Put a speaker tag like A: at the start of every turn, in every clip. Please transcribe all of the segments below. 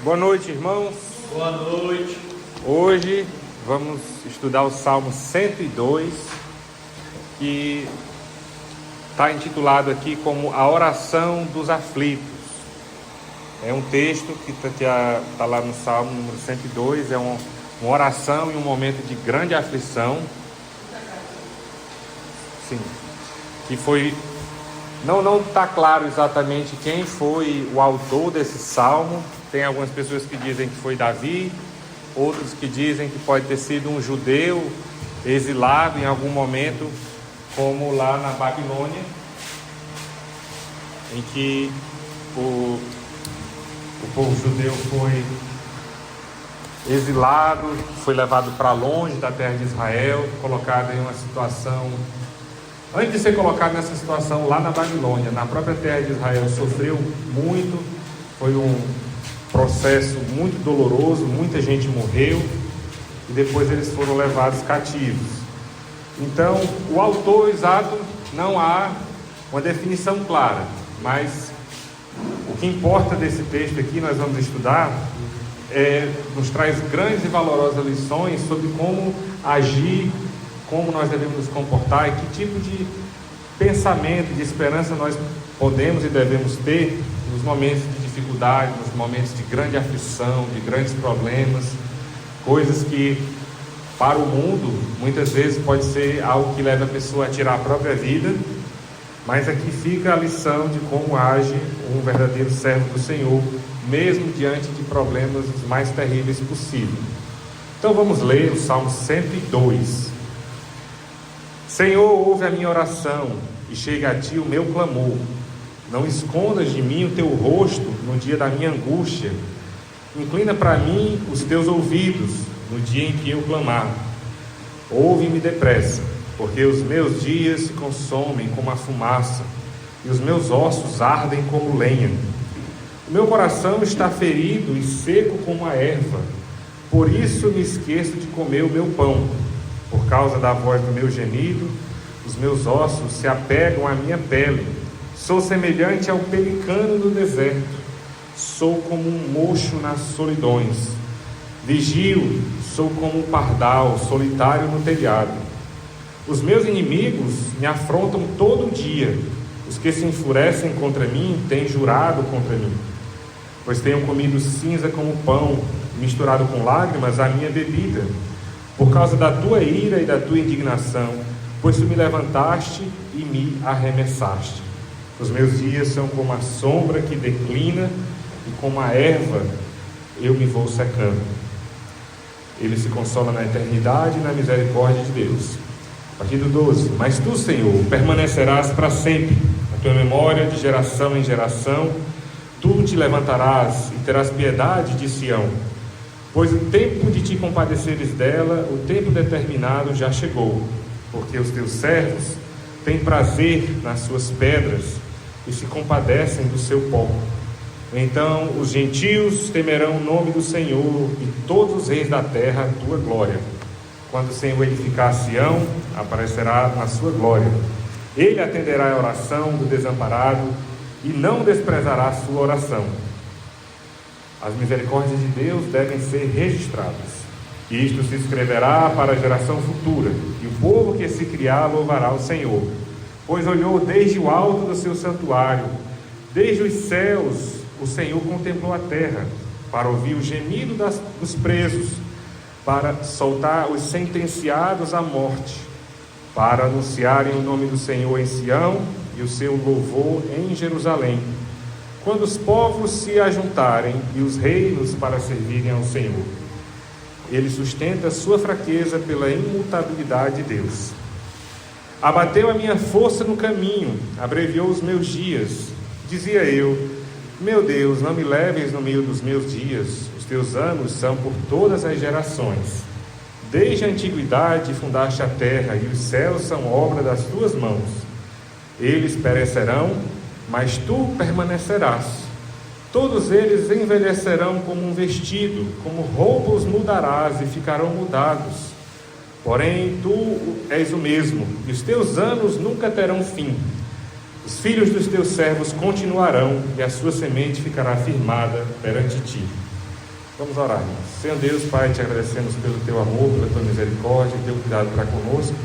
A: Boa noite, irmãos.
B: Boa noite.
A: Hoje vamos estudar o Salmo 102, que está intitulado aqui como A Oração dos Aflitos. É um texto que está lá no Salmo número 102, é uma oração em um momento de grande aflição. Sim, que foi... Não está claro exatamente quem foi o autor desse salmo. Tem algumas pessoas que dizem que foi Davi, outros que dizem que pode ter sido um judeu exilado em algum momento, como lá na Babilônia, em que o povo judeu foi exilado, foi levado para longe da terra de Israel, colocado em uma situação... Antes de ser colocado nessa situação lá na Babilônia, na própria terra de Israel, sofreu muito, foi um processo muito doloroso, muita gente morreu, e depois eles foram levados cativos. Então, o autor exato não há uma definição clara, mas o que importa desse texto aqui, nós vamos estudar, nos traz grandes e valorosas lições sobre como agir, como nós devemos nos comportar e que tipo de pensamento, de esperança nós podemos e devemos ter nos momentos de dificuldade, nos momentos de grande aflição, de grandes problemas, coisas que para o mundo muitas vezes pode ser algo que leva a pessoa a tirar a própria vida, mas aqui fica a lição de como age um verdadeiro servo do Senhor, mesmo diante de problemas os mais terríveis possíveis. Então vamos ler o Salmo 102. Senhor, ouve a minha oração e chega a ti o meu clamor. Não escondas de mim o teu rosto no dia da minha angústia. Inclina para mim os teus ouvidos no dia em que eu clamar. Ouve-me depressa, porque os meus dias se consomem como a fumaça e os meus ossos ardem como lenha. O meu coração está ferido e seco como a erva, por isso me esqueço de comer o meu pão. Por causa da voz do meu gemido, os meus ossos se apegam à minha pele. Sou semelhante ao pelicano do deserto. Sou como um mocho nas solidões. Vigio, sou como um pardal solitário no telhado. Os meus inimigos me afrontam todo dia. Os que se enfurecem contra mim têm jurado contra mim. Pois tenho comido cinza como pão, misturado com lágrimas a minha bebida. Por causa da tua ira e da tua indignação, pois tu me levantaste e me arremessaste. Os meus dias são como a sombra que declina, e como a erva eu me vou secando. Ele se consola na eternidade e na misericórdia de Deus. A partir do 12. Mas tu, Senhor, permanecerás para sempre, a tua memória de geração em geração. Tu te levantarás e terás piedade de Sião. Pois o tempo de te compadeceres dela, o tempo determinado já chegou, porque os teus servos têm prazer nas suas pedras e se compadecem do seu pó. Então os gentios temerão o nome do Senhor e todos os reis da terra a tua glória. Quando o Senhor edificar Sião, aparecerá na sua glória. Ele atenderá a oração do desamparado e não desprezará a sua oração. As misericórdias de Deus devem ser registradas. Isto se escreverá para a geração futura, e o povo que se criar louvará o Senhor. Pois olhou desde o alto do seu santuário, desde os céus, o Senhor contemplou a terra, para ouvir o gemido dos presos, para soltar os sentenciados à morte, para anunciarem o nome do Senhor em Sião e o seu louvor em Jerusalém. Quando os povos se ajuntarem e os reinos para servirem ao Senhor. Ele sustenta sua fraqueza pela imutabilidade de Deus. Abateu a minha força no caminho, abreviou os meus dias. Dizia eu, meu Deus, não me leves no meio dos meus dias, os teus anos são por todas as gerações. Desde a antiguidade fundaste a terra, e os céus são obra das tuas mãos. Eles perecerão, mas tu permanecerás. Todos eles envelhecerão como um vestido, como roupa os mudarás e ficarão mudados. Porém, tu és o mesmo, e os teus anos nunca terão fim. Os filhos dos teus servos continuarão, e a sua semente ficará firmada perante ti. Vamos orar. Senhor Deus, Pai, te agradecemos pelo teu amor, pela tua misericórdia, teu cuidado para conosco.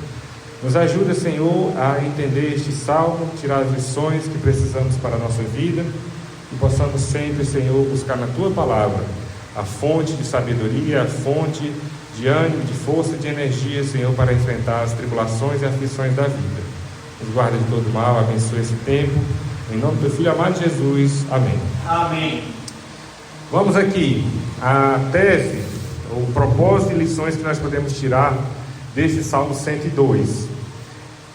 A: Nos ajuda, Senhor, a entender este salmo, tirar as lições que precisamos para a nossa vida e possamos sempre, Senhor, buscar na tua palavra a fonte de sabedoria, a fonte de ânimo, de força, de energia, Senhor, para enfrentar as tribulações e aflições da vida. Nos guarda de todo mal, abençoe esse tempo. Em nome do teu Filho amado Jesus. Amém.
B: Amém.
A: Vamos aqui, a tese, o propósito e lições que nós podemos tirar desse Salmo 102.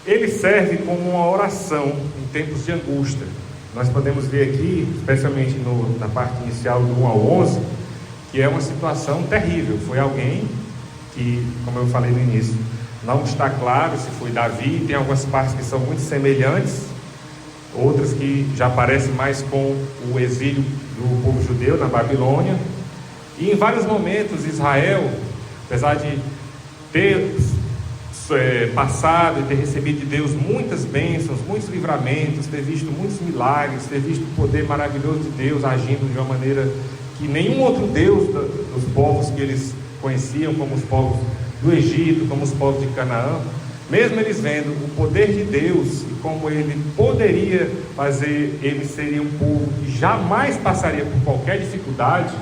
A: Ele serve como uma oração em tempos de angústia. Nós podemos ver aqui, especialmente na parte inicial do 1 ao 11, que é uma situação terrível. Foi alguém que, como eu falei no início, não está claro se foi Davi. Tem algumas partes que são muito semelhantes, outras que já parecem mais com o exílio do povo judeu na Babilônia. E em vários momentos Israel, apesar de ter passado e ter recebido de Deus muitas bênçãos, muitos livramentos, ter visto muitos milagres, ter visto o poder maravilhoso de Deus agindo de uma maneira que nenhum outro Deus dos povos que eles conheciam, como os povos do Egito, como os povos de Canaã, mesmo eles vendo o poder de Deus e como Ele poderia fazer eles serem um povo que jamais passaria por qualquer dificuldade,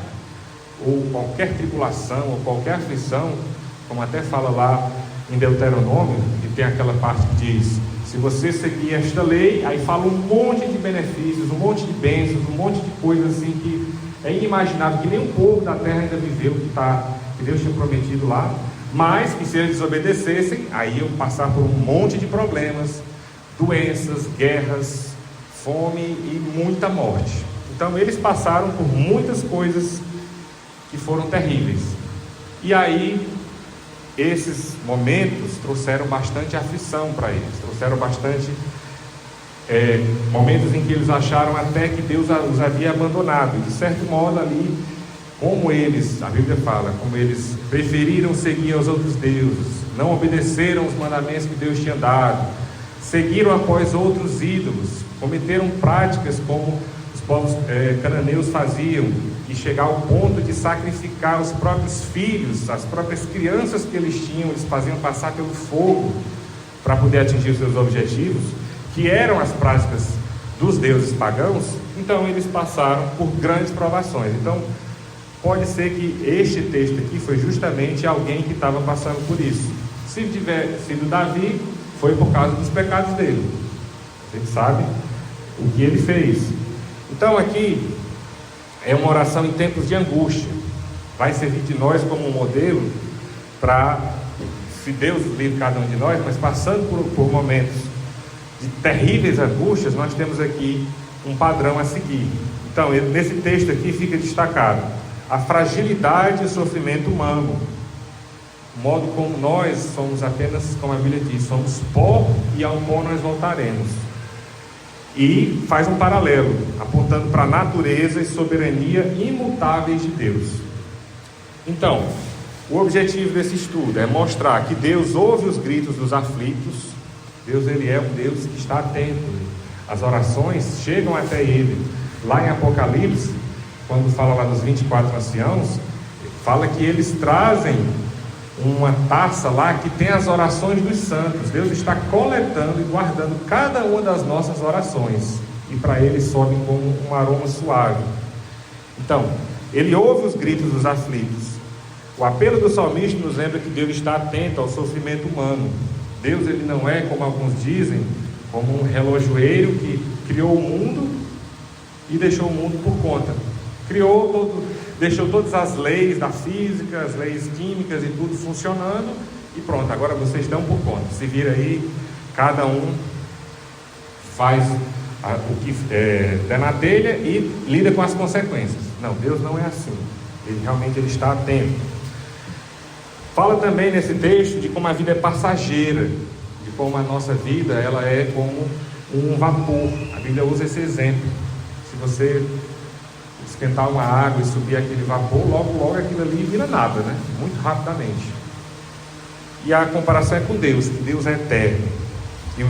A: ou qualquer tribulação, ou qualquer aflição, como até fala lá em Deuteronômio, que tem aquela parte que diz: se você seguir esta lei, aí fala um monte de benefícios, um monte de bênçãos, um monte de coisas assim que é inimaginável, que nenhum povo da terra ainda viveu, que Deus tinha prometido lá. Mas que se eles desobedecessem, aí iam passar por um monte de problemas, doenças, guerras, fome e muita morte. Então eles passaram por muitas coisas que foram terríveis. E aí esses momentos trouxeram bastante aflição para eles, trouxeram bastante momentos em que eles acharam até que Deus os havia abandonado. E de certo modo ali, como eles, a Bíblia fala, como eles preferiram seguir aos outros deuses, não obedeceram os mandamentos que Deus tinha dado, seguiram após outros ídolos, cometeram práticas como os povos cananeus faziam, e chegar ao ponto de sacrificar os próprios filhos, as próprias crianças que eles tinham, eles faziam passar pelo fogo para poder atingir os seus objetivos, que eram as práticas dos deuses pagãos. Então eles passaram por grandes provações. Então pode ser que este texto aqui foi justamente alguém que estava passando por isso. Se tiver sido Davi, foi por causa dos pecados dele. A gente sabe o que ele fez. Então aqui é uma oração em tempos de angústia. Vai servir de nós como um modelo para, se Deus livre cada um de nós, mas passando por momentos de terríveis angústias, nós temos aqui um padrão a seguir. Então nesse texto aqui fica destacado a fragilidade e o sofrimento humano, o modo como nós somos apenas, como a Bíblia diz, somos pó e ao pó nós voltaremos. E faz um paralelo, apontando para a natureza e soberania imutáveis de Deus. Então, o objetivo desse estudo é mostrar que Deus ouve os gritos dos aflitos. Deus, Ele é um Deus que está atento. As orações chegam até Ele. Lá em Apocalipse, quando fala lá dos 24 anciãos, fala que eles trazem uma taça lá que tem as orações dos santos. Deus está coletando e guardando cada uma das nossas orações, e para Ele sobe como um aroma suave. Então, Ele ouve os gritos dos aflitos. O apelo do salmista nos lembra que Deus está atento ao sofrimento humano. Deus, Ele não é, como alguns dizem, como um relojoeiro que criou o mundo e deixou o mundo por conta. Deixou todas as leis da física, as leis químicas e tudo funcionando, e pronto, agora vocês estão por conta. Se vira aí, cada um faz o que der na telha e lida com as consequências. Não, Deus não é assim. Ele realmente está atento. Fala também nesse texto de como a vida é passageira, de como a nossa vida ela é como um vapor. A Bíblia usa esse exemplo. Se você esquentar uma água e subir aquele vapor, logo aquilo ali vira nada, né? Muito rapidamente. E a comparação é com Deus, que Deus é eterno. E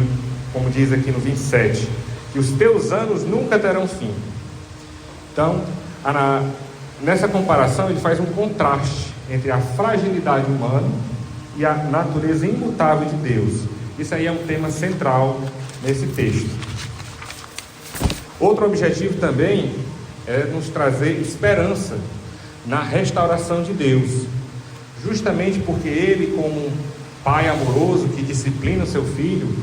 A: como diz aqui no 27, que os teus anos nunca terão fim. Então, nessa comparação ele faz um contraste entre a fragilidade humana e a natureza imutável de Deus. Isso aí é um tema central nesse texto. Outro objetivo também é nos trazer esperança na restauração de Deus, justamente porque Ele, como um pai amoroso que disciplina o seu filho,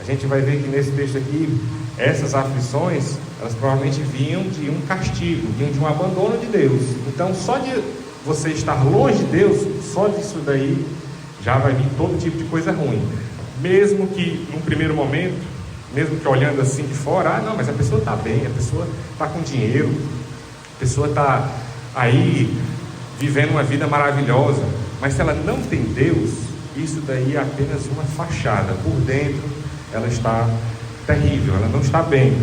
A: a gente vai ver que nesse texto aqui, essas aflições, elas provavelmente vinham de um castigo, vinham de um abandono de Deus. Então, só de você estar longe de Deus, só disso daí já vai vir todo tipo de coisa ruim. Mesmo que, num primeiro momento, mesmo que olhando assim de fora, não, mas a pessoa está bem, a pessoa está com dinheiro, a pessoa está aí vivendo uma vida maravilhosa. Mas se ela não tem Deus, isso daí é apenas uma fachada. Por dentro, ela está terrível, ela não está bem.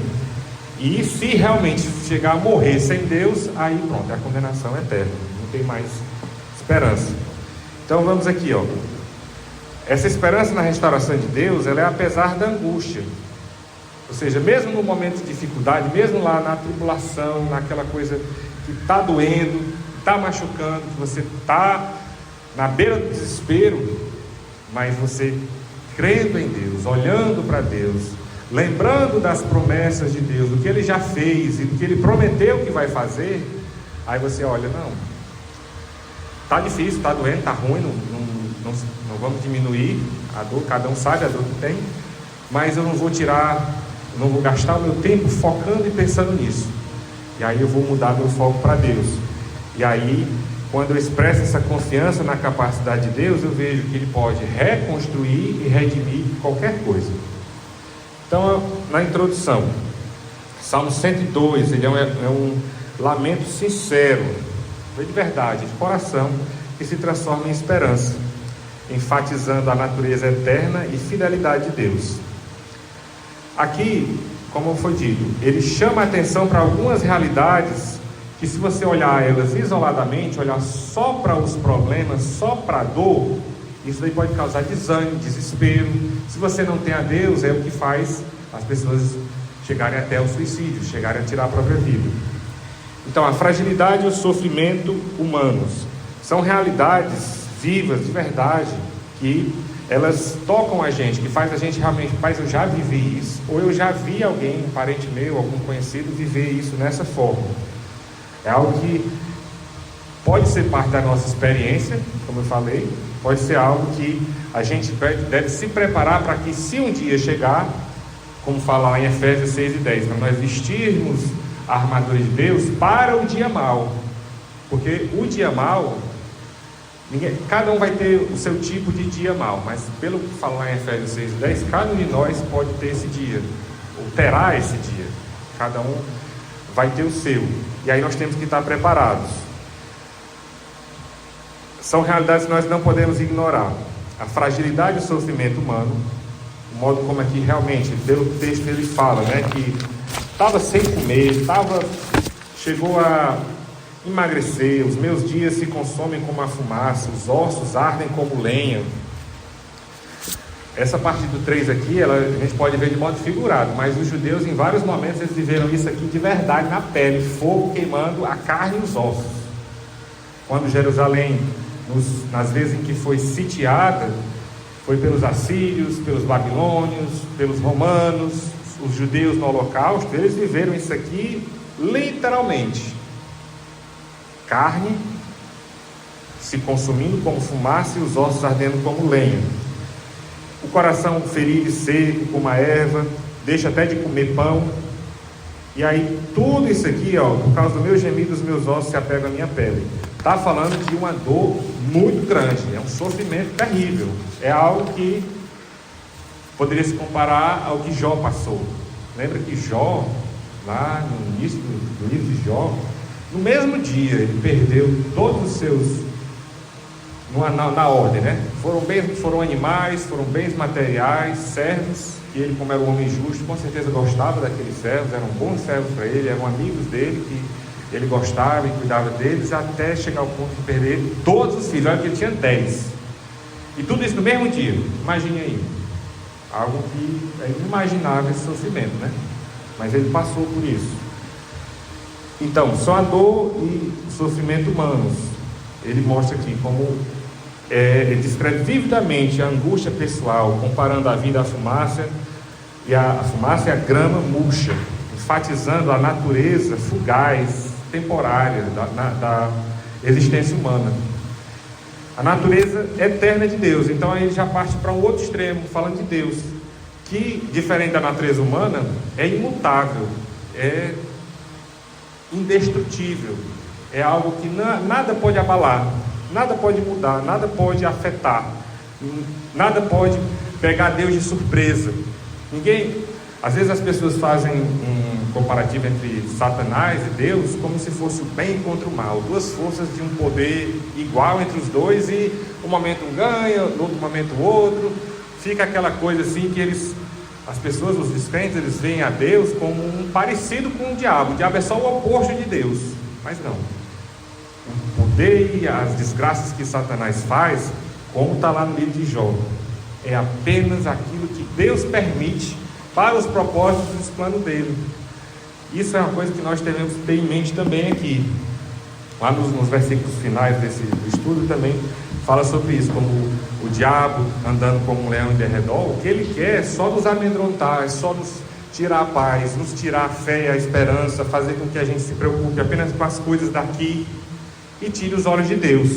A: E se realmente chegar a morrer sem Deus, aí pronto, é a condenação eterna, não tem mais esperança. Então vamos aqui, ó. Essa esperança na restauração de Deus, ela é apesar da angústia. Ou seja, mesmo no momento de dificuldade, mesmo lá na tribulação, naquela coisa que está doendo, está machucando, que você está na beira do desespero, mas você crendo em Deus, olhando para Deus, lembrando das promessas de Deus, do que Ele já fez e do que Ele prometeu que vai fazer, aí você olha, não, está difícil, está doendo, está ruim, não vamos diminuir a dor, cada um sabe a dor que tem, mas eu não vou gastar o meu tempo focando e pensando nisso. E aí eu vou mudar meu foco para Deus. E aí, quando eu expresso essa confiança na capacidade de Deus, eu vejo que Ele pode reconstruir e redimir qualquer coisa. Então, na introdução, Salmo 102, ele é um lamento sincero, de verdade, de coração, que se transforma em esperança, enfatizando a natureza eterna e fidelidade de Deus. Aqui, como foi dito, ele chama a atenção para algumas realidades que, se você olhar elas isoladamente, olhar só para os problemas, só para a dor, isso daí pode causar desânimo, desespero. Se você não tem a Deus, é o que faz as pessoas chegarem até o suicídio, chegarem a tirar a própria vida. Então, a fragilidade e o sofrimento humanos são realidades vivas, de verdade, que elas tocam a gente, que faz a gente realmente, mas eu já vivi isso, ou eu já vi alguém, um parente meu, algum conhecido, viver isso nessa forma. É algo que pode ser parte da nossa experiência, como eu falei, pode ser algo que a gente deve se preparar para que, se um dia chegar, como fala lá em Efésios 6:10, para nós vestirmos a armadura de Deus para o dia mau, porque o dia mau, cada um vai ter o seu tipo de dia mau, mas pelo que fala lá em Efésios 6:10, cada um de nós pode ter esse dia, ou terá esse dia, cada um vai ter o seu, e aí nós temos que estar preparados. São realidades que nós não podemos ignorar. A fragilidade e o sofrimento humano, o modo como aqui realmente, pelo texto ele fala, né, que estava sem comer, chegou a emagrecer, os meus dias se consomem como a fumaça, os ossos ardem como lenha. Essa parte do 3 aqui, a gente pode ver de modo figurado, mas os judeus em vários momentos eles viveram isso aqui de verdade na pele, fogo queimando a carne e os ossos. Quando Jerusalém, nas vezes em que foi sitiada, foi pelos assírios, pelos babilônios, pelos romanos, os judeus no holocausto, eles viveram isso aqui literalmente. Carne se consumindo como fumaça e os ossos ardendo como lenha. O coração ferido e seco como a erva, deixa até de comer pão. E aí tudo isso aqui, ó, por causa do meu gemido, os meus ossos se apegam à minha pele. Está falando de uma dor muito grande, é um sofrimento terrível. É algo que poderia se comparar ao que Jó passou. Lembra que Jó, lá no início do livro de Jó, no mesmo dia ele perdeu todos os seus, na ordem, né? Foram animais, foram bens materiais, servos, e ele, como era um homem justo, com certeza gostava daqueles servos, eram bons servos para ele, eram amigos dele, que ele gostava e cuidava deles, até chegar ao ponto de perder todos os filhos. Olha que ele tinha 10, e tudo isso no mesmo dia. Imagine aí, algo que é inimaginável, esse sofrimento, né? Mas ele passou por isso. Então, só a dor e o sofrimento humanos. Ele mostra aqui como ele descreve vividamente a angústia pessoal, comparando a vida à fumaça, e a fumaça é a grama murcha, enfatizando a natureza fugaz, temporária da existência humana. A natureza eterna de Deus. Então aí ele já parte para um outro extremo, falando de Deus, que, diferente da natureza humana, é imutável, é indestrutível, é algo que nada pode abalar, nada pode mudar, nada pode afetar, nada pode pegar Deus de surpresa. Às vezes as pessoas fazem um comparativo entre Satanás e Deus como se fosse o bem contra o mal, duas forças de um poder igual entre os dois, e um momento um ganha, no outro momento o outro, fica aquela coisa assim que as pessoas, os descrentes, eles veem a Deus como um parecido com o diabo é só o oposto de Deus, mas não. O poder e as desgraças que Satanás faz, como está lá no livro de Jó, é apenas aquilo que Deus permite para os propósitos dos planos dele. Isso é uma coisa que nós devemos ter em mente também aqui. Lá nos versículos finais do estudo também fala sobre isso, como o diabo andando como um leão em derredor. O que ele quer é só nos amedrontar, é só nos tirar a paz, nos tirar a fé, a esperança, fazer com que a gente se preocupe apenas com as coisas daqui e tire os olhos de Deus.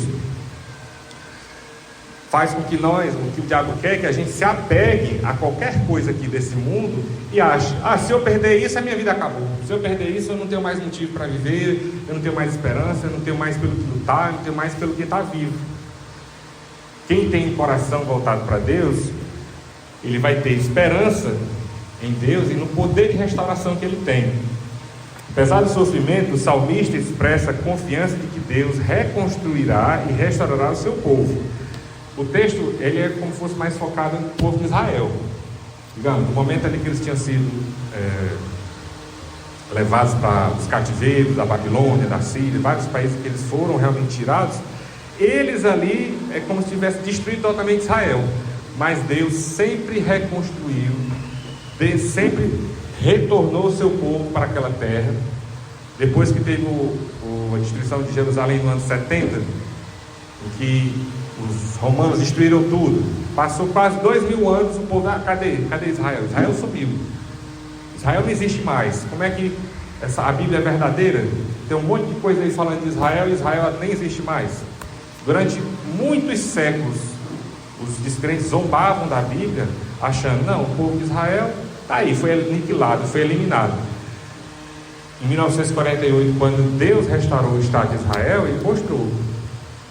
A: Faz com que o que o diabo quer é que a gente se apegue a qualquer coisa aqui desse mundo e ache, se eu perder isso, a minha vida acabou. Se eu perder isso, eu não tenho mais motivo para viver, eu não tenho mais esperança, eu não tenho mais pelo que lutar, eu não tenho mais pelo que estar vivo. Quem tem o coração voltado para Deus, ele vai ter esperança em Deus e no poder de restauração que ele tem. Apesar do sofrimento, o salmista expressa a confiança de que Deus reconstruirá e restaurará o seu povo. O texto, ele é como se fosse mais focado no povo de Israel. Digamos, no momento ali que eles tinham sido levados para os cativeiros da Babilônia, da Síria, vários países que eles foram realmente tirados, eles ali é como se tivesse destruído totalmente Israel. Mas Deus sempre reconstruiu, Deus sempre retornou o seu povo para aquela terra. Depois que teve a destruição de Jerusalém no ano 70, em que os romanos destruíram tudo, passou quase 2000 anos, o povo, cadê Israel? Israel sumiu, Israel não existe mais. Como é que a Bíblia é verdadeira? Tem um monte de coisa aí falando de Israel, e Israel nem existe mais. Durante muitos séculos, os descrentes zombavam da Bíblia, achando, não, o povo de Israel está aí, foi aniquilado, foi eliminado. Em 1948, quando Deus restaurou o Estado de Israel, ele mostrou: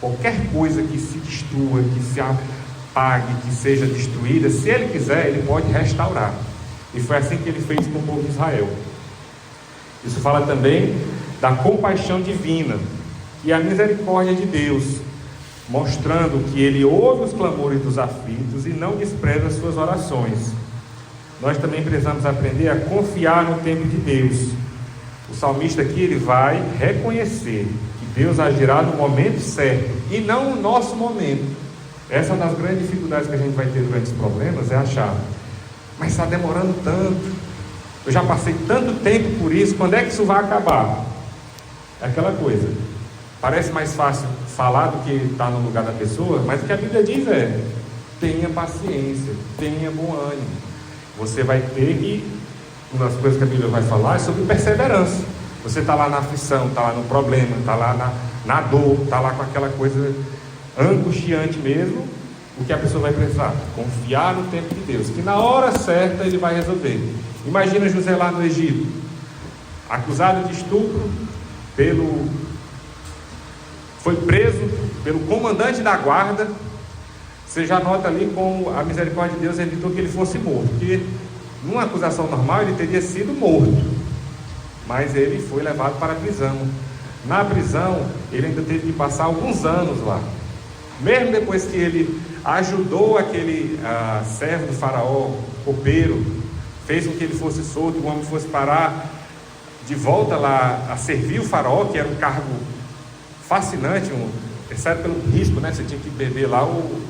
A: qualquer coisa que se destrua, que se apague, que seja destruída, se ele quiser, ele pode restaurar. E foi assim que ele fez com o povo de Israel. Isso fala também da compaixão divina e a misericórdia de Deus, mostrando que ele ouve os clamores dos aflitos e não despreza as suas orações. Nós também precisamos aprender a confiar no tempo de Deus. O salmista aqui, ele vai reconhecer que Deus agirá no momento certo e não no nosso momento. Essa é uma das grandes dificuldades que a gente vai ter durante os problemas, é achar, mas está demorando tanto, eu já passei tanto tempo por isso, quando é que isso vai acabar? É aquela coisa, parece mais fácil falar do que estar no lugar da pessoa, mas o que a Bíblia diz é: tenha paciência, tenha bom ânimo. Você vai ter que, uma das coisas que a Bíblia vai falar é sobre perseverança. Você está lá na aflição, está lá no problema, está lá na dor, está lá com aquela coisa angustiante mesmo. O que a pessoa vai precisar? Confiar no tempo de Deus, que na hora certa ele vai resolver. Imagina José lá no Egito, acusado de estupro, foi preso pelo comandante da guarda. Você já nota ali como a misericórdia de Deus evitou que ele fosse morto, porque numa acusação normal ele teria sido morto, mas ele foi levado para a prisão. Na prisão ele ainda teve que passar alguns anos lá. Mesmo depois que ele ajudou aquele servo do faraó, copeiro, fez com que ele fosse solto, o homem fosse parar de volta lá a servir o faraó, que era um cargo fascinante, exceto pelo risco, né? Você tinha que beber lá o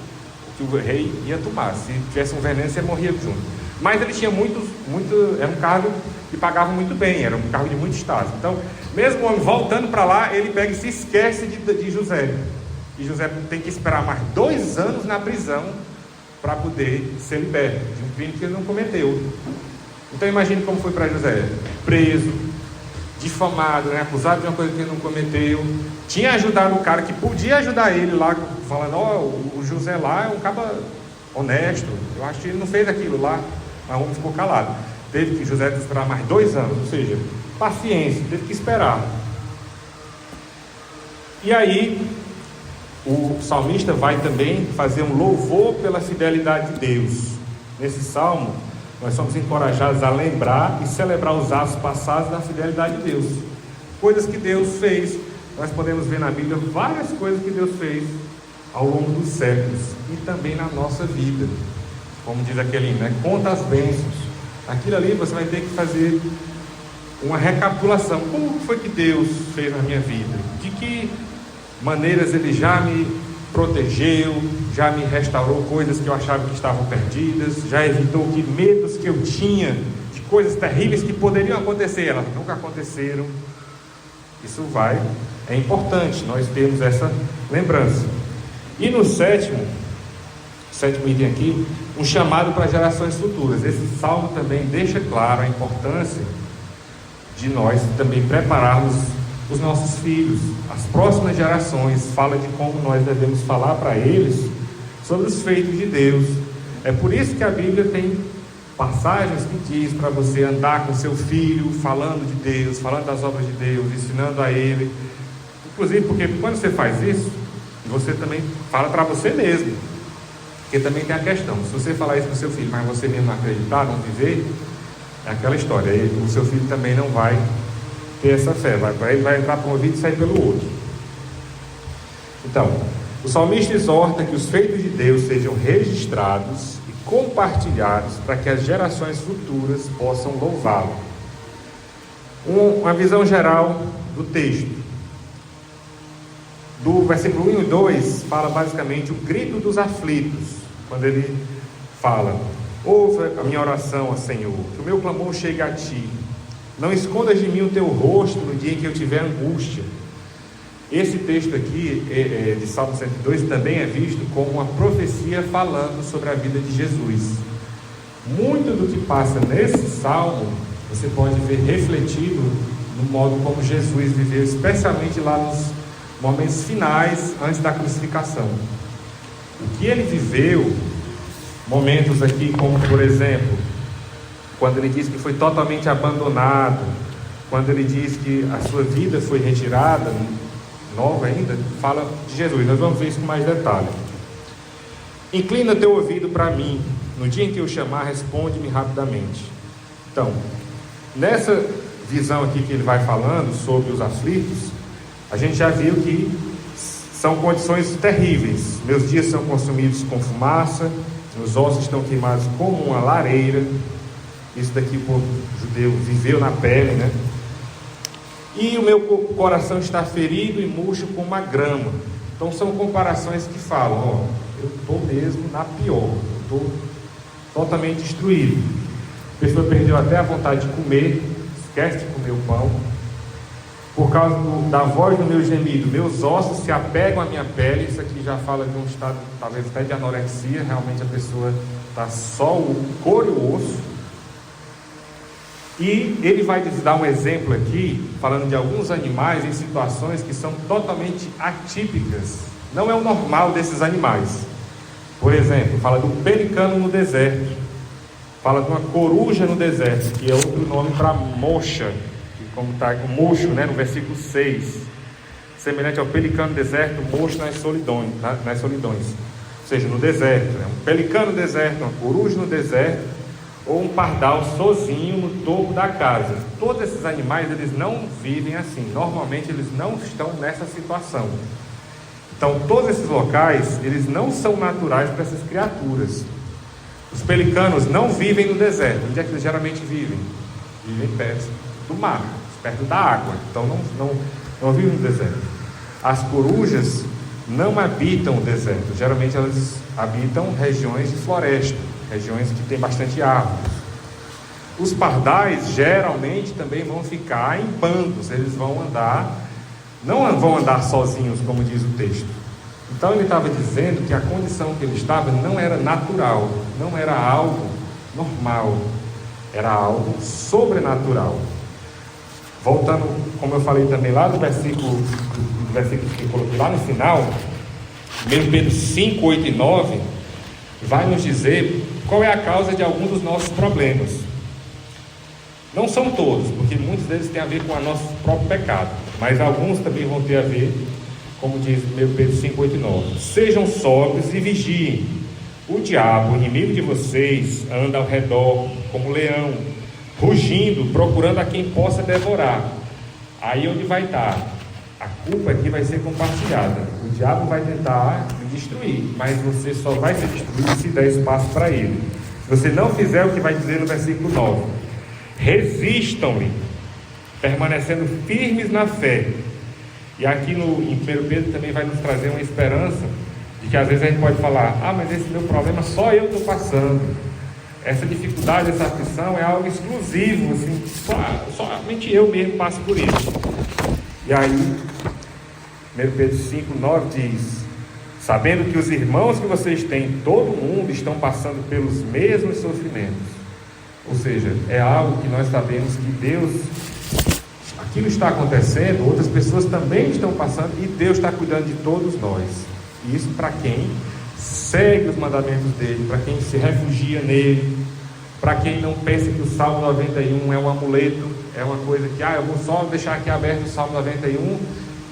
A: que o rei ia tomar. Se tivesse um veneno, você morria junto. Mas ele tinha era um cargo que pagava muito bem, era um cargo de muito status. Então, mesmo o homem voltando para lá, ele pega e se esquece de José. E José tem que esperar mais 2 anos na prisão para poder ser liberto de um crime que ele não cometeu. Então imagine como foi para José: preso, difamado, né? Acusado de uma coisa que ele não cometeu. Tinha ajudado o cara que podia ajudar ele lá, falando: o José lá é um cara honesto, eu acho que ele não fez aquilo lá. Mas o homem ficou calado. Teve que José esperar mais 2 anos, ou seja, paciência, teve que esperar. E aí o salmista vai também fazer um louvor pela fidelidade de Deus. Nesse salmo, nós somos encorajados a lembrar e celebrar os atos passados da fidelidade de Deus. Coisas que Deus fez. Nós podemos ver na Bíblia várias coisas que Deus fez ao longo dos séculos e também na nossa vida. Como diz aquele hino, né? Conta as bênçãos. Aquilo ali você vai ter que fazer uma recapitulação. Como foi que Deus fez na minha vida? De que maneiras Ele já me protegeu, já me restaurou coisas que eu achava que estavam perdidas, já evitou que medos que eu tinha de coisas terríveis que poderiam acontecer, elas nunca aconteceram. Isso é importante nós termos essa lembrança. E no sétimo item aqui, um chamado para gerações futuras. Esse salmo também deixa claro a importância de nós também prepararmos os nossos filhos, as próximas gerações. Fala de como nós devemos falar para eles sobre os feitos de Deus. É por isso que a Bíblia tem passagens que diz para você andar com seu filho, falando de Deus, falando das obras de Deus, ensinando a ele. Inclusive porque quando você faz isso, você também fala para você mesmo. Porque também tem a questão, se você falar isso para o seu filho, mas você mesmo não acreditar, não viver, é aquela história, o seu filho também não vai ter essa fé, ele vai entrar por um ouvido e sair pelo outro. Então, o salmista exorta que os feitos de Deus sejam registrados e compartilhados para que as gerações futuras possam louvá-lo. Uma visão geral do texto. Do versículo 1 e 2 fala basicamente o grito dos aflitos, quando ele fala: ouve a minha oração, ó Senhor, que o meu clamor chegue a ti, não escondas de mim o teu rosto no dia em que eu tiver angústia. Esse texto aqui de Salmo 102 também é visto como uma profecia falando sobre a vida de Jesus. Muito do que passa nesse salmo você pode ver refletido no modo como Jesus viveu, especialmente lá nos momentos finais antes da crucificação. O que ele viveu, momentos aqui como, por exemplo, quando ele diz que foi totalmente abandonado, quando ele diz que a sua vida foi retirada, nova ainda, fala de Jesus. Nós vamos ver isso com mais detalhe. Inclina teu ouvido para mim, no dia em que eu chamar, responde-me rapidamente. Então, nessa visão aqui que ele vai falando sobre os aflitos, a gente já viu que são condições terríveis. Meus dias são consumidos com fumaça, meus ossos estão queimados como uma lareira. Isso daqui o povo judeu viveu na pele, né? E o meu coração está ferido e murcho como uma grama. Então são comparações que falam: eu estou mesmo na pior, eu estou totalmente destruído. A pessoa perdeu até a vontade de comer, esquece de comer o pão. Por causa da voz do meu gemido, meus ossos se apegam à minha pele. Isso aqui já fala de um estado, talvez até de anorexia. Realmente a pessoa está só o couro e o osso. E ele vai dar um exemplo aqui, falando de alguns animais em situações que são totalmente atípicas. Não é o normal desses animais. Por exemplo, fala do pelicano no deserto. Fala de uma coruja no deserto, que é outro nome para moxa, como está com mocho, né, no versículo 6, semelhante ao pelicano no deserto, mocho nas solidões, ou seja, no deserto, né? Um pelicano no deserto, uma coruja no deserto, ou um pardal sozinho no topo da casa. Todos esses animais, eles não vivem assim, normalmente eles não estão nessa situação. Então todos esses locais, eles não são naturais para essas criaturas. Os pelicanos não vivem no deserto. Onde é que eles geralmente vivem? Vivem perto do mar, perto da água. Então não vivem no deserto. As corujas não habitam o deserto. Geralmente elas habitam regiões de floresta. regiões que tem bastante árvores. Os pardais geralmente também vão ficar em bandos, eles vão andar, não vão andar sozinhos, como diz o texto. Então ele estava dizendo que a condição que ele estava não era natural, não era algo normal, era algo sobrenatural. Voltando, como eu falei também lá do versículo que eu coloquei lá no final, 1 Pedro 5, 8 e 9, vai nos dizer qual é a causa de alguns dos nossos problemas. Não são todos, porque muitos deles têm a ver com o nosso próprio pecado, mas alguns também vão ter a ver, como diz 1 Pedro 5, 8 e 9. Sejam sóbrios e vigiem. O diabo, o inimigo de vocês, anda ao redor como leão, rugindo, procurando a quem possa devorar. Aí onde vai estar? A culpa aqui vai ser compartilhada. O diabo vai tentar destruir, mas você só vai ser destruído se der espaço para ele. Se você não fizer o que vai dizer no versículo 9: resistam-lhe, permanecendo firmes na fé. E aqui em 1 Pedro também vai nos trazer uma esperança de que às vezes a gente pode falar: ah, mas esse meu problema só eu estou passando, essa dificuldade, essa aflição é algo exclusivo, assim, somente eu mesmo passo por isso. E aí 1 Pedro 5, 9 diz: sabendo que os irmãos que vocês têm em todo o mundo estão passando pelos mesmos sofrimentos. Ou seja, é algo que nós sabemos que Deus, aquilo está acontecendo, outras pessoas também estão passando, e Deus está cuidando de todos nós. E isso para quem segue os mandamentos dele, para quem se refugia nele, para quem não pensa que o Salmo 91 é um amuleto, é uma coisa que, eu vou só deixar aqui aberto o Salmo 91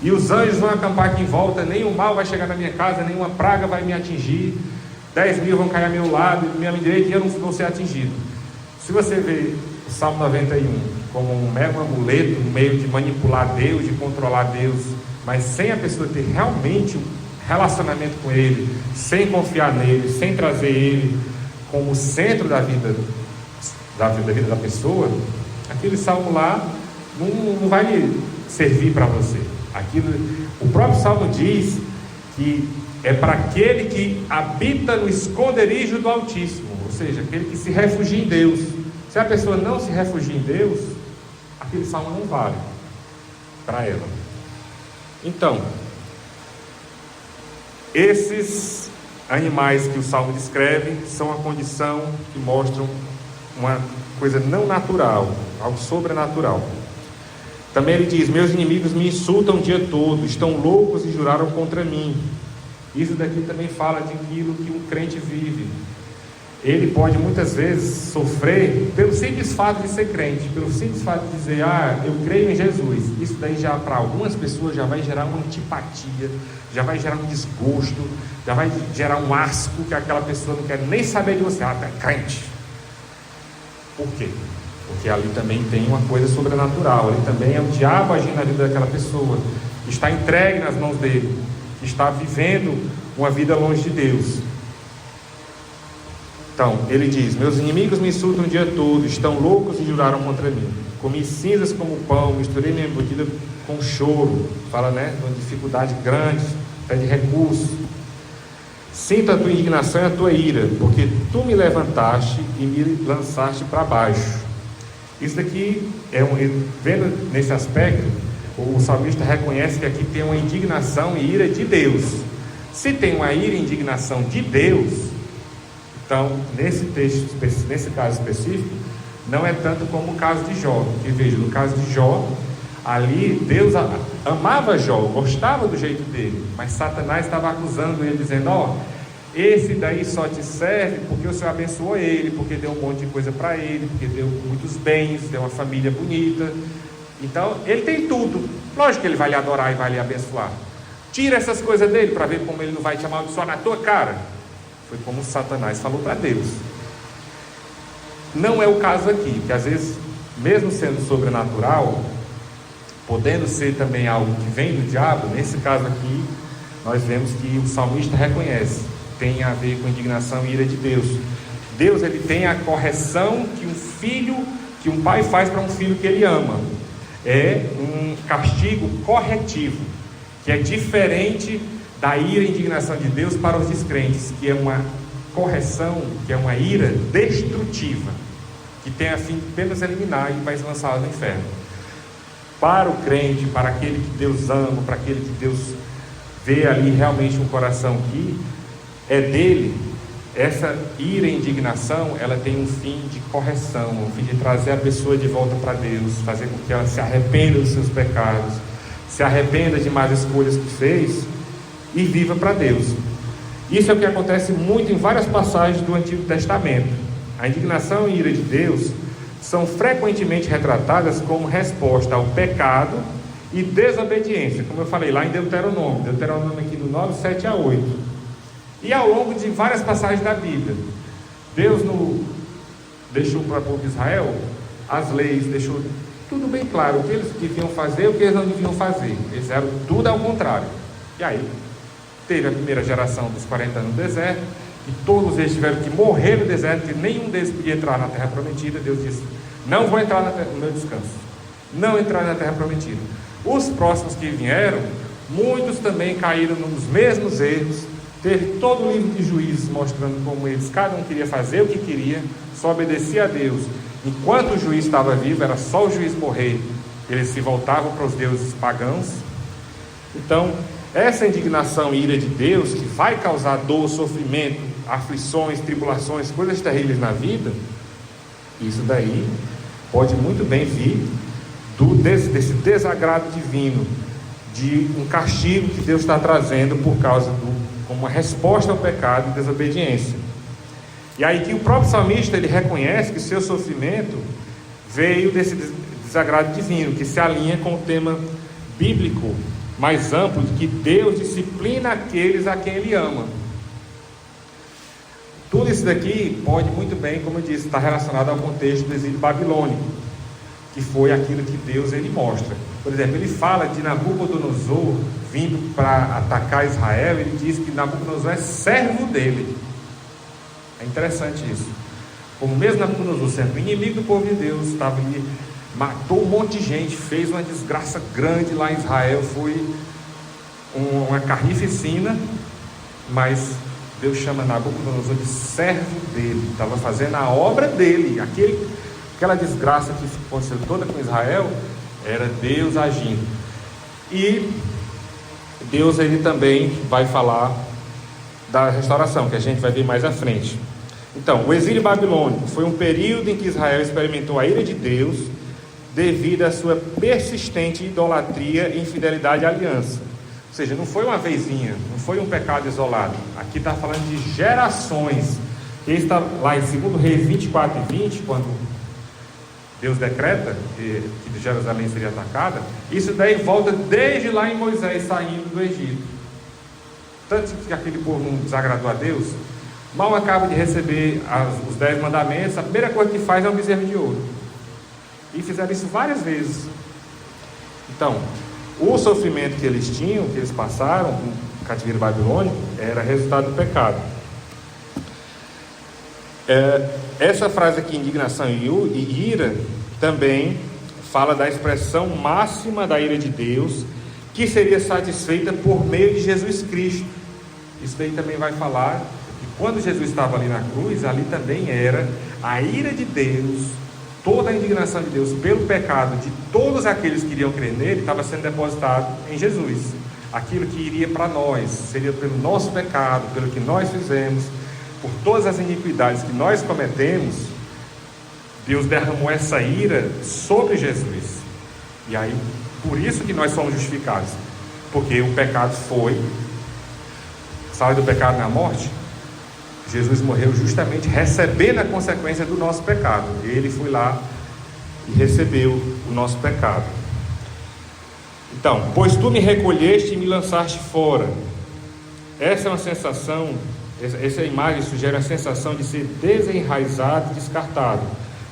A: e os anjos vão acampar aqui em volta, nenhum mal vai chegar na minha casa, nenhuma praga vai me atingir, 10.000 vão cair ao meu lado, minha direita, e eu não vou ser atingido. Se você vê o Salmo 91 como um mero amuleto, um meio de manipular Deus, de controlar Deus, mas sem a pessoa ter realmente um relacionamento com Ele, sem confiar nele, sem trazer Ele como centro da vida da pessoa, aquele salmo lá não vai lhe servir para você. O próprio salmo diz que é para aquele que habita no esconderijo do Altíssimo, ou seja, aquele que se refugia em Deus. Se a pessoa não se refugia em Deus, aquele salmo não vale para ela. Então, esses animais que o salmo descreve são a condição que mostram uma coisa não natural, algo sobrenatural. Também ele diz: meus inimigos me insultam o dia todo, estão loucos e juraram contra mim. Isso daqui também fala de aquilo que um crente vive. Ele pode muitas vezes sofrer pelo simples fato de ser crente, pelo simples fato de dizer: eu creio em Jesus. Isso daí já para algumas pessoas já vai gerar uma antipatia, já vai gerar um desgosto, já vai gerar um asco, que aquela pessoa não quer nem saber de você. Tu é crente. Por quê? Porque ali também tem uma coisa sobrenatural, ali também é o diabo agindo na vida daquela pessoa, que está entregue nas mãos dele, que está vivendo uma vida longe de Deus. Então, ele diz: meus inimigos me insultam o dia todo, estão loucos e juraram contra mim. Comi cinzas como pão, misturei minha embutida com choro. Fala, de uma dificuldade grande, pede recurso. Sinto a tua indignação e a tua ira, porque tu me levantaste e me lançaste para baixo. Isso daqui, vendo nesse aspecto, o salmista reconhece que aqui tem uma indignação e ira de Deus. Se tem uma ira e indignação de Deus, então, nesse texto, nesse caso específico, não é tanto como o caso de Jó. Que veja, no caso de Jó, ali Deus amava Jó, gostava do jeito dele, mas Satanás estava acusando ele, dizendo: esse daí só te serve porque o Senhor abençoou ele, porque deu um monte de coisa para ele, porque deu muitos bens, deu uma família bonita. Então, ele tem tudo, lógico que ele vai lhe adorar e vai lhe abençoar. Tira essas coisas dele para ver como ele não vai te amaldiçoar na tua cara. Foi como Satanás falou para Deus. Não é o caso aqui, que às vezes, mesmo sendo sobrenatural, podendo ser também algo que vem do diabo, nesse caso aqui, nós vemos que o salmista reconhece, tem a ver com indignação e ira de Deus. Deus, ele tem a correção que um pai faz para um filho que ele ama. É um castigo corretivo, que é diferente da ira e indignação de Deus para os descrentes, que é uma correção, que é uma ira destrutiva, que tem a fim de apenas eliminar e vai se lançar no inferno. Para o crente, para aquele que Deus ama, para aquele que Deus vê ali realmente um coração que é dele, essa ira e indignação, ela tem um fim de correção, um fim de trazer a pessoa de volta para Deus, fazer com que ela se arrependa dos seus pecados, se arrependa de más escolhas que fez e viva para Deus. Isso é o que acontece muito em várias passagens do Antigo Testamento. A indignação e ira de Deus são frequentemente retratadas como resposta ao pecado e desobediência, como eu falei lá em Deuteronômio aqui do 9, 7 a 8. E ao longo de várias passagens da Bíblia, Deus deixou para o povo de Israel as leis, deixou tudo bem claro, o que eles deviam fazer e o que eles não deviam fazer. Eles fizeram tudo ao contrário. E aí, teve a primeira geração dos 40 anos no deserto, e todos eles tiveram que morrer no deserto, porque nenhum deles podia entrar na terra prometida. Deus disse: não vou entrar no meu descanso, não entrar na terra prometida. Os próximos que vieram, muitos também caíram nos mesmos erros. Teve todo o livro de Juízes mostrando como eles, cada um queria fazer o que queria, só obedecia a Deus. Enquanto o juiz estava vivo, era só o juiz morrer, eles se voltavam para os deuses pagãos. Então, essa indignação e ira de Deus, que vai causar dor, sofrimento, aflições, tribulações, coisas terríveis na vida, isso daí pode muito bem vir desse desagrado divino, de um castigo que Deus está trazendo por causa como uma resposta ao pecado e desobediência. E aí que o próprio salmista, ele reconhece que seu sofrimento veio desse desagrado divino, que se alinha com o tema bíblico mais amplo, de que Deus disciplina aqueles a quem Ele ama. Tudo isso daqui pode muito bem, como eu disse, estar relacionado ao contexto do exílio babilônico, que foi aquilo que Deus ele mostra. Por exemplo, ele fala de Nabucodonosor vindo para atacar Israel. Ele diz que Nabucodonosor é servo dele. É interessante isso. Como mesmo Nabucodonosor sendo inimigo do povo de Deus, estava ali, matou um monte de gente, fez uma desgraça grande lá em Israel, foi uma carnificina, mas Deus chama Nabucodonosor de servo dele, estava fazendo a obra dele. Aquela desgraça que aconteceu toda com Israel, era Deus agindo. E Deus ele também vai falar da restauração, que a gente vai ver mais à frente. Então, o exílio babilônico foi um período em que Israel experimentou a ira de Deus devido à sua persistente idolatria e infidelidade à aliança. Ou seja, não foi uma vezinha, não foi um pecado isolado. Aqui está falando de gerações. Ele está lá em 2 Reis 24 e 20, quando Deus decreta que Jerusalém seria atacada. Isso daí volta desde lá em Moisés saindo do Egito. Tanto que aquele povo não desagradou a Deus, mal acaba de receber os 10 mandamentos, a primeira coisa que faz é um bezerro de ouro. E fizeram isso várias vezes. Então, o sofrimento que eles tinham, que eles passaram com o cativeiro babilônico, era resultado do pecado. Essa frase aqui, indignação e ira, também fala da expressão máxima da ira de Deus, que seria satisfeita por meio de Jesus Cristo. Isso daí também vai falar que quando Jesus estava ali na cruz, ali também era a ira de Deus, toda a indignação de Deus pelo pecado de todos aqueles que iriam crer nele, estava sendo depositado em Jesus. Aquilo que iria para nós, seria pelo nosso pecado, pelo que nós fizemos, por todas as iniquidades que nós cometemos, Deus derramou essa ira sobre Jesus. E aí, por isso que nós somos justificados, porque o pecado foi, sabe, do pecado na morte. Jesus morreu justamente recebendo a consequência do nosso pecado. Ele foi lá e recebeu o nosso pecado. Então, pois tu me recolheste e me lançaste fora. Essa é uma sensação, essa imagem sugere a sensação de ser desenraizado e descartado.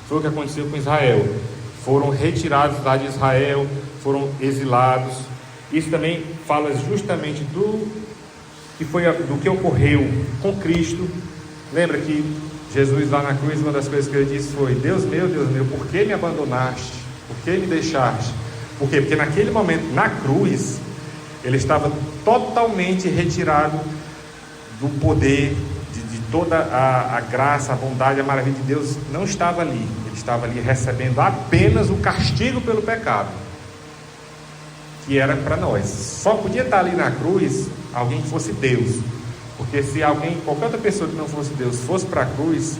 A: Foi o que aconteceu com Israel. Foram retirados lá de Israel, foram exilados. Isso também fala justamente do que ocorreu com Cristo. Lembra que Jesus lá na cruz, uma das coisas que ele disse foi: Deus meu, por que me abandonaste? Por que me deixaste? Por quê? Porque naquele momento, na cruz, ele estava totalmente retirado do poder de toda a graça, a bondade, a maravilha de Deus não estava ali. Ele estava ali recebendo apenas o castigo pelo pecado, que era para nós. Só podia estar ali na cruz alguém que fosse Deus, porque se alguém, qualquer outra pessoa que não fosse Deus, fosse para a cruz,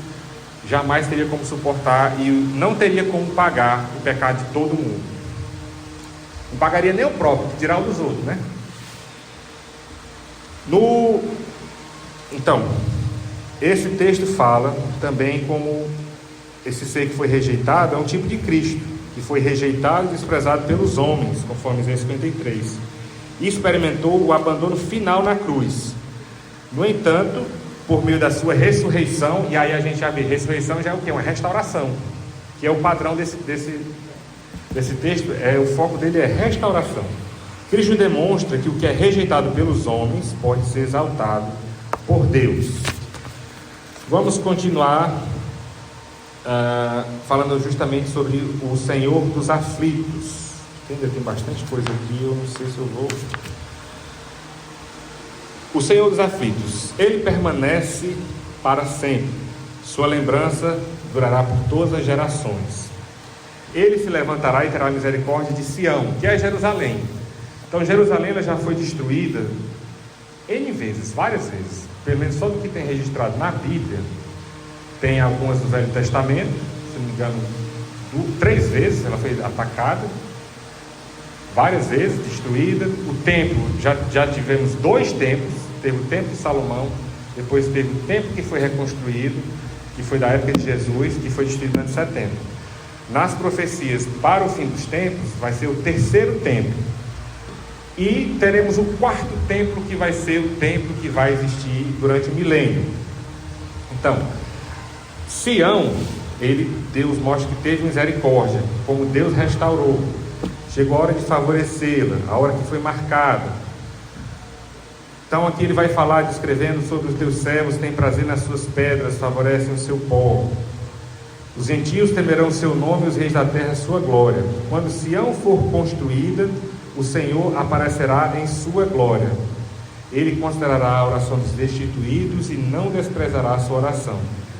A: jamais teria como suportar e não teria como pagar o pecado de todo mundo. Não pagaria nem o próprio, que dirá o dos outros, né? Então, esse texto fala também como esse ser que foi rejeitado é um tipo de Cristo, que foi rejeitado e desprezado pelos homens, conforme Isaías 53, e experimentou o abandono final na cruz. No entanto, por meio da sua ressurreição, e aí a gente já vê, ressurreição já é o quê? Uma restauração, que é o padrão desse texto, o foco dele é restauração. Cristo demonstra que o que é rejeitado pelos homens pode ser exaltado por Deus. Vamos continuar falando justamente sobre o Senhor dos aflitos. Ainda tem bastante coisa aqui, eu não sei se eu vou... O Senhor dos aflitos, Ele permanece para sempre. Sua lembrança durará por todas as gerações. Ele se levantará e terá misericórdia de Sião, que é Jerusalém. Então Jerusalém ela já foi destruída N vezes, várias vezes. Pelo menos só do que tem registrado na Bíblia. Tem algumas do Velho Testamento, se não me engano, 3 vezes ela foi atacada, várias vezes destruída. O templo, já tivemos 2 templos. Teve o templo de Salomão, depois teve o templo que foi reconstruído, que foi da época de Jesus, que foi destruído no ano 70. Nas profecias para o fim dos tempos, vai ser o 3º templo. E teremos o 4º templo, que vai ser o templo que vai existir durante o milênio. Então, Sião, Deus mostra que teve misericórdia, como Deus restaurou. Chegou a hora de favorecê-la, a hora que foi marcada. Então aqui ele vai falar, descrevendo sobre os teus servos, tem prazer nas suas pedras, favorecem o seu povo. Os gentios temerão o seu nome e os reis da terra a sua glória. Quando Sião for construída, o Senhor aparecerá em sua glória. Ele considerará a oração dos destituídos e não desprezará a sua oração.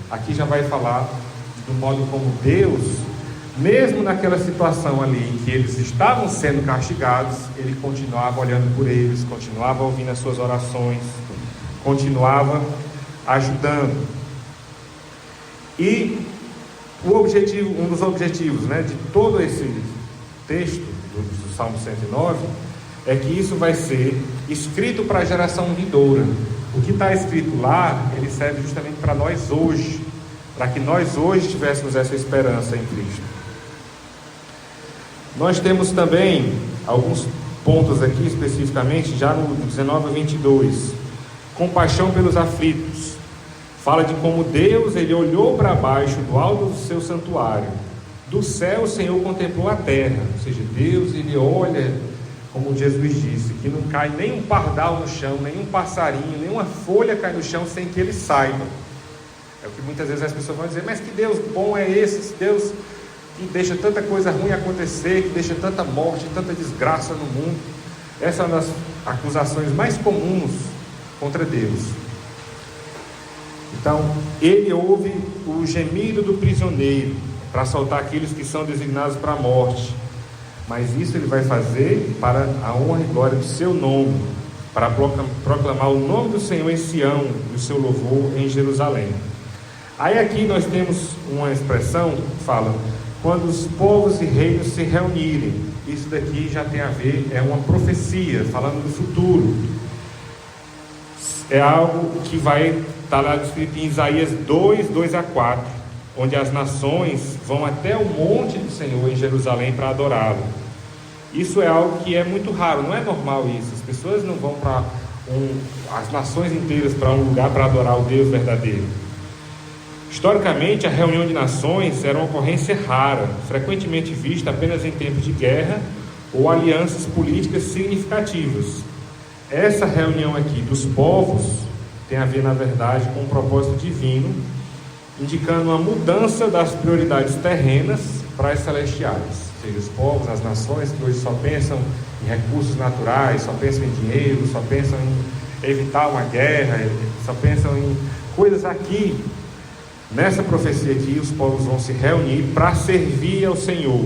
A: Aqui já vai falar do modo como Deus, mesmo naquela situação ali em que eles estavam sendo castigados, Ele continuava olhando por eles, continuava ouvindo as suas orações, continuava ajudando. E um dos objetivos, de todo esse texto do Salmo 109 é que isso vai ser escrito para a geração vindoura. O que está escrito lá, ele serve justamente para nós hoje, para que nós hoje tivéssemos essa esperança em Cristo. Nós temos também alguns pontos aqui especificamente, já no 19 a 22. Compaixão pelos aflitos. Fala de como Deus, Ele olhou para baixo do alto do seu santuário. Do céu o Senhor contemplou a terra. Ou seja, Deus, Ele olha, como Jesus disse, que não cai nem um pardal no chão, nenhum passarinho, nenhuma folha cai no chão sem que Ele saiba. É o que muitas vezes as pessoas vão dizer, mas que Deus bom é esse Deus que deixa tanta coisa ruim acontecer, que deixa tanta morte, tanta desgraça no mundo. Essa é uma das acusações mais comuns contra Deus. Então, Ele ouve o gemido do prisioneiro, para soltar aqueles que são designados para a morte. Mas isso Ele vai fazer para a honra e glória do seu nome, para proclamar o nome do Senhor em Sião e o seu louvor em Jerusalém. Aí aqui nós temos uma expressão que fala, quando os povos e reinos se reunirem. Isso daqui já tem a ver, é uma profecia, falando do futuro. É algo que vai estar lá descrito em Isaías 2, 2 a 4, onde as nações vão até o monte do Senhor em Jerusalém para adorá-lo. Isso é algo que é muito raro, não é normal isso. As pessoas não vão para as nações inteiras para um lugar para adorar o Deus verdadeiro. Historicamente, a reunião de nações era uma ocorrência rara, frequentemente vista apenas em tempos de guerra ou alianças políticas significativas. Essa reunião aqui dos povos tem a ver, na verdade, com um propósito divino, indicando uma mudança das prioridades terrenas para as celestiais. Ou seja, os povos, as nações que hoje só pensam em recursos naturais, só pensam em dinheiro, só pensam em evitar uma guerra, só pensam em coisas aqui, nessa profecia aqui, os povos vão se reunir para servir ao Senhor,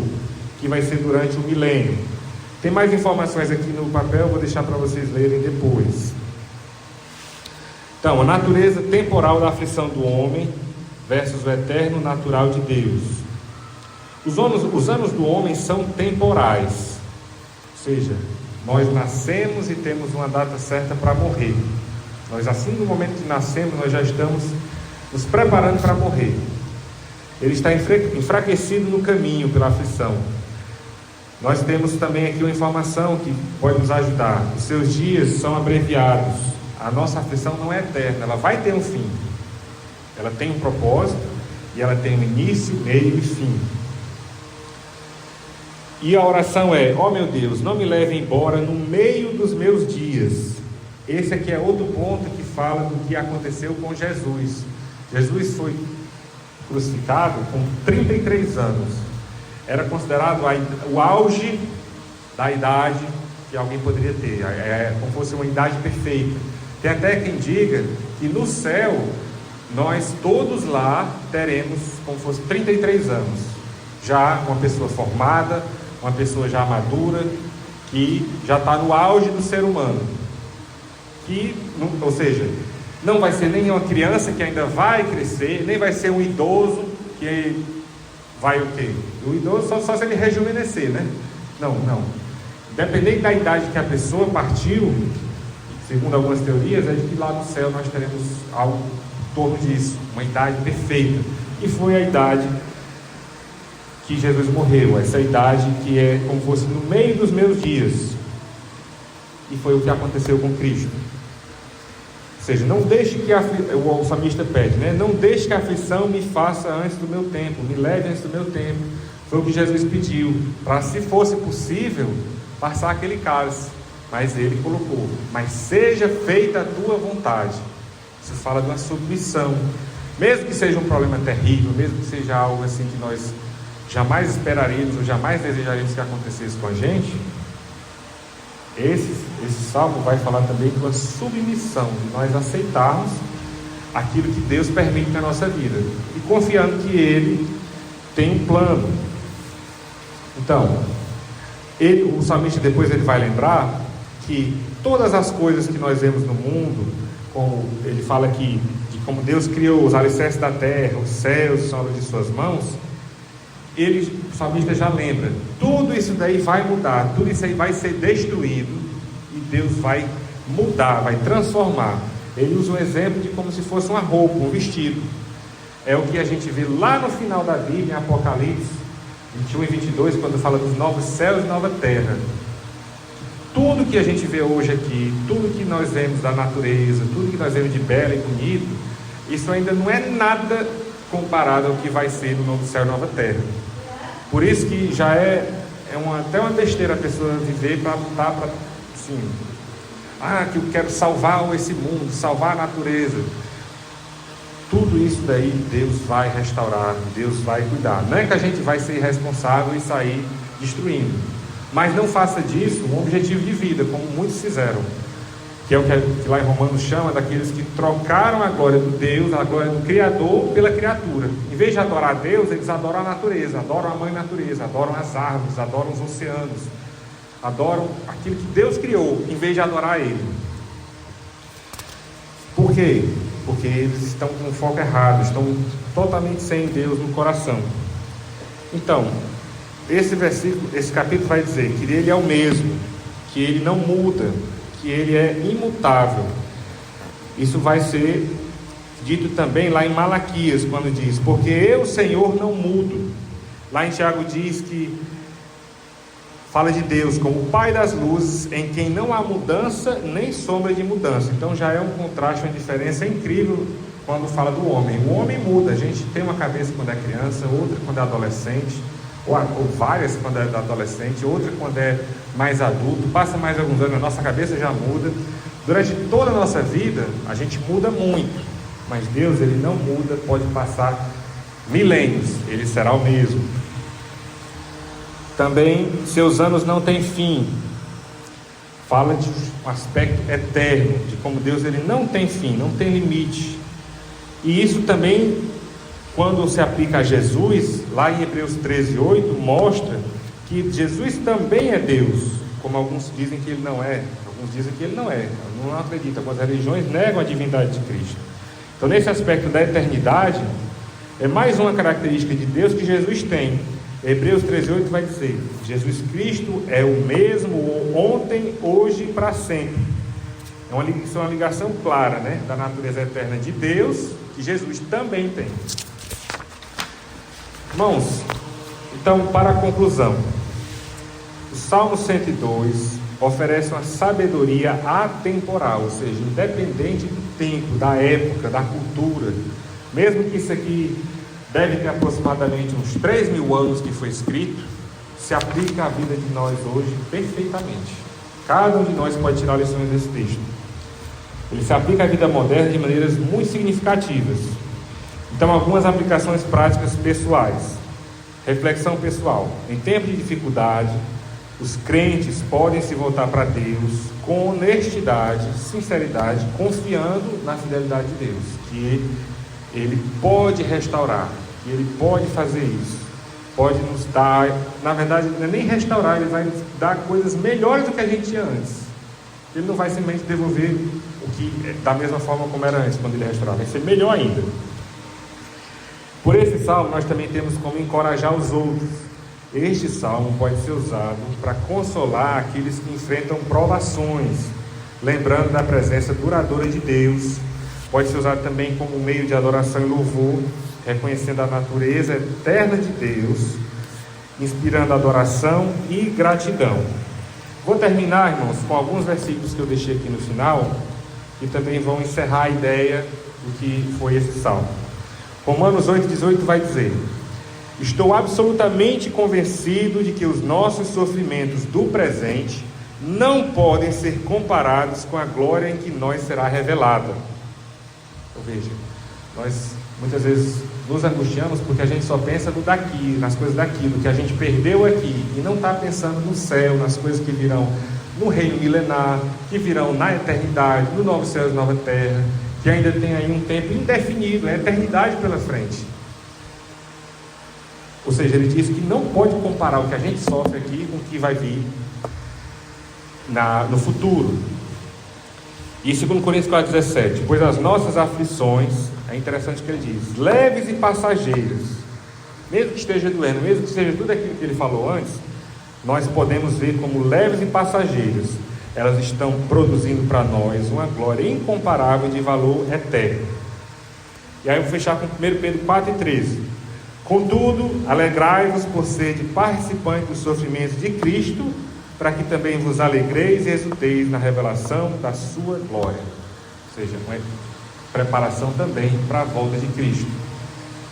A: que vai ser durante o milênio. Tem mais informações aqui no papel, vou deixar para vocês lerem depois. Então, a natureza temporal da aflição do homem versus o eterno natural de Deus. Os anos do homem são temporais, ou seja, nós nascemos e temos uma data certa para morrer. Nós, assim, no momento que nascemos, nós já estamos nos preparando para morrer. Ele está enfraquecido no caminho pela aflição. Nós temos também aqui uma informação que pode nos ajudar. Os seus dias são abreviados. A nossa aflição não é eterna, ela vai ter um fim. Ela tem um propósito e ela tem um início, meio e fim. E a oração é: ó meu Deus, não me leve embora no meio dos meus dias. Esse aqui é outro ponto que fala do que aconteceu com Jesus. Jesus foi crucificado com 33 anos. Era considerado o auge da idade que alguém poderia ter. É como se fosse uma idade perfeita. Tem até quem diga que no céu nós todos lá teremos como se fosse 33 anos. Já uma pessoa formada, uma pessoa já madura, que já está no auge do ser humano. Ou seja, não vai ser nem uma criança que ainda vai crescer, nem vai ser um idoso que vai o quê? O idoso só se ele rejuvenescer, né? Não. Independente da idade que a pessoa partiu, segundo algumas teorias, é de que lá no céu nós teremos algo em torno disso, uma idade perfeita. E foi a idade que Jesus morreu, essa idade que é como se fosse no meio dos meus dias. E foi o que aconteceu com Cristo. Ou seja, não deixe que o salmista pede, né? Não deixe que a aflição me faça antes do meu tempo, me leve antes do meu tempo. Foi o que Jesus pediu, para, se fosse possível, passar aquele cálice. Mas ele colocou: mas seja feita a tua vontade. Isso fala de uma submissão. Mesmo que seja um problema terrível, mesmo que seja algo assim que nós jamais esperaríamos ou jamais desejaríamos que acontecesse com a gente, esse salmo vai falar também de uma submissão, de nós aceitarmos aquilo que Deus permite na nossa vida e confiando que Ele tem um plano. Então, o salmista depois ele vai lembrar que todas as coisas que nós vemos no mundo, como ele fala aqui, de como Deus criou os alicerces da terra, os céus, são obras de suas mãos, o salmista já lembra: tudo isso daí vai mudar, tudo isso aí vai ser destruído e Deus vai mudar, vai transformar. Ele usa um exemplo de como se fosse uma roupa, um vestido. É o que a gente vê lá no final da Bíblia, em Apocalipse 21 e 22, quando fala dos novos céus e nova terra. Tudo que a gente vê hoje aqui, tudo que nós vemos da natureza, tudo que nós vemos de belo e bonito, isso ainda não é nada comparado ao que vai ser no novo céu e nova terra. Por isso que já até uma besteira a pessoa viver para lutar para, assim, que eu quero salvar esse mundo, salvar a natureza. Tudo isso daí Deus vai restaurar, Deus vai cuidar. Não é que a gente vai ser irresponsável e sair destruindo, mas não faça disso um objetivo de vida, como muitos fizeram, que é o que lá em Romanos chama daqueles que trocaram a glória do Deus, a glória do Criador, pela criatura. Em vez de adorar a Deus, eles adoram a natureza, adoram a mãe natureza, adoram as árvores, adoram os oceanos, adoram aquilo que Deus criou, em vez de adorar Ele. Por quê? Porque eles estão com o foco errado, estão totalmente sem Deus no coração. Então, esse capítulo vai dizer que Ele é o mesmo, que Ele não muda, que Ele é imutável. Isso vai ser dito também lá em Malaquias, quando diz: porque eu, Senhor, não mudo. Lá em Tiago diz que fala de Deus como o Pai das luzes, em quem não há mudança nem sombra de mudança. Então já é um contraste, uma diferença incrível quando fala do homem. O homem muda, a gente tem uma cabeça quando é criança, outra quando é adolescente, ou várias quando é adolescente, outra quando é mais adulto, passa mais alguns anos, a nossa cabeça já muda. Durante toda a nossa vida, a gente muda muito, mas Deus, Ele não muda, pode passar milênios, Ele será o mesmo. Também, seus anos não têm fim. Fala de um aspecto eterno, de como Deus, Ele não tem fim, não tem limite. E isso também, quando se aplica a Jesus, lá em Hebreus 13:8, mostra que Jesus também é Deus, como alguns dizem que ele não é, alguns dizem que ele não é, não acreditam, algumas religiões negam a divindade de Cristo. Então, nesse aspecto da eternidade, é mais uma característica de Deus que Jesus tem. Hebreus 13:8 vai dizer: Jesus Cristo é o mesmo ontem, hoje e para sempre. Isso é uma ligação clara, né, da natureza eterna de Deus, que Jesus também tem. Irmãos, então, para a conclusão, o Salmo 102 oferece uma sabedoria atemporal, ou seja, independente do tempo, da época, da cultura. Mesmo que isso aqui deve ter aproximadamente uns 3.000 anos que foi escrito, se aplica à vida de nós hoje perfeitamente. Cada um de nós pode tirar lições desse texto. Ele se aplica à vida moderna de maneiras muito significativas. Então, algumas aplicações práticas pessoais. Reflexão pessoal. Em tempo de dificuldade, os crentes podem se voltar para Deus com honestidade, sinceridade, confiando na fidelidade de Deus, que Ele pode restaurar, que Ele pode fazer isso, pode nos dar, na verdade, não é nem restaurar, Ele vai nos dar coisas melhores do que a gente tinha antes. Ele não vai simplesmente devolver o que da mesma forma como era antes, quando Ele restaurar, vai ser melhor ainda. Por esse salmo, nós também temos como encorajar os outros. Este salmo pode ser usado para consolar aqueles que enfrentam provações, lembrando da presença duradoura de Deus. Pode ser usado também como meio de adoração e louvor, reconhecendo a natureza eterna de Deus, inspirando adoração e gratidão. Vou terminar, irmãos, com alguns versículos que eu deixei aqui no final, que também vão encerrar a ideia do que foi esse salmo. Romanos 8,18 vai dizer: estou absolutamente convencido de que os nossos sofrimentos do presente não podem ser comparados com a glória em que nos será revelada. Então, veja, nós muitas vezes nos angustiamos porque a gente só pensa no daqui, nas coisas daqui, do que a gente perdeu aqui, e não está pensando no céu, nas coisas que virão no reino milenar, que virão na eternidade, no novo céu e nova terra, que ainda tem aí um tempo indefinido, é a eternidade pela frente. Ou seja, ele diz que não pode comparar o que a gente sofre aqui com o que vai vir no futuro. E 2 Coríntios 4,17: pois as nossas aflições, é interessante que ele diz, leves e passageiras, mesmo que esteja doendo, mesmo que seja tudo aquilo que ele falou antes, nós podemos ver como leves e passageiras. Elas estão produzindo para nós uma glória incomparável de valor eterno. E aí eu vou fechar com 1 Pedro 4,13: contudo, alegrai-vos por ser de participante dos sofrimentos de Cristo, para que também vos alegreis e exulteis na revelação da sua glória. Ou seja, uma preparação também para a volta de Cristo,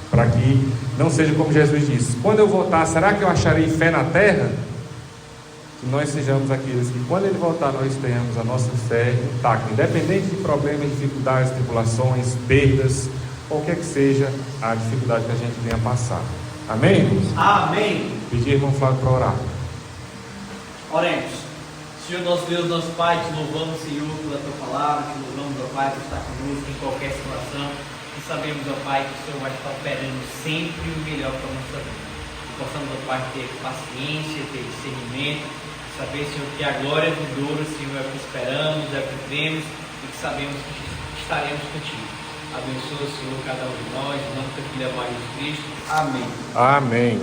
A: para que não seja como Jesus disse: quando eu voltar, será que eu acharei fé na terra? Que nós sejamos aqueles que, quando Ele voltar, nós tenhamos a nossa fé intacta, independente de problemas, dificuldades, tribulações, perdas, qualquer que seja a dificuldade que a gente venha passar. Amém, irmãos?
B: Amém.
A: Pedir irmão Flávio para orar.
B: Oremos. Senhor nosso Deus, nosso Pai, te louvamos, Senhor, pela Tua palavra, te louvamos, ó Pai, por estar conosco em qualquer situação, e sabemos, ó Pai, que o Senhor vai estar operando sempre o melhor para a nossa vida. Que possamos, ó Pai, ter paciência, ter discernimento, saber, Senhor, que a glória do Douro, Senhor, é o que esperamos, é o que cremos, e que sabemos que estaremos contigo. Abençoa, Senhor, cada um de nós, em nome do Filho amado de Cristo. Amém.
A: Amém.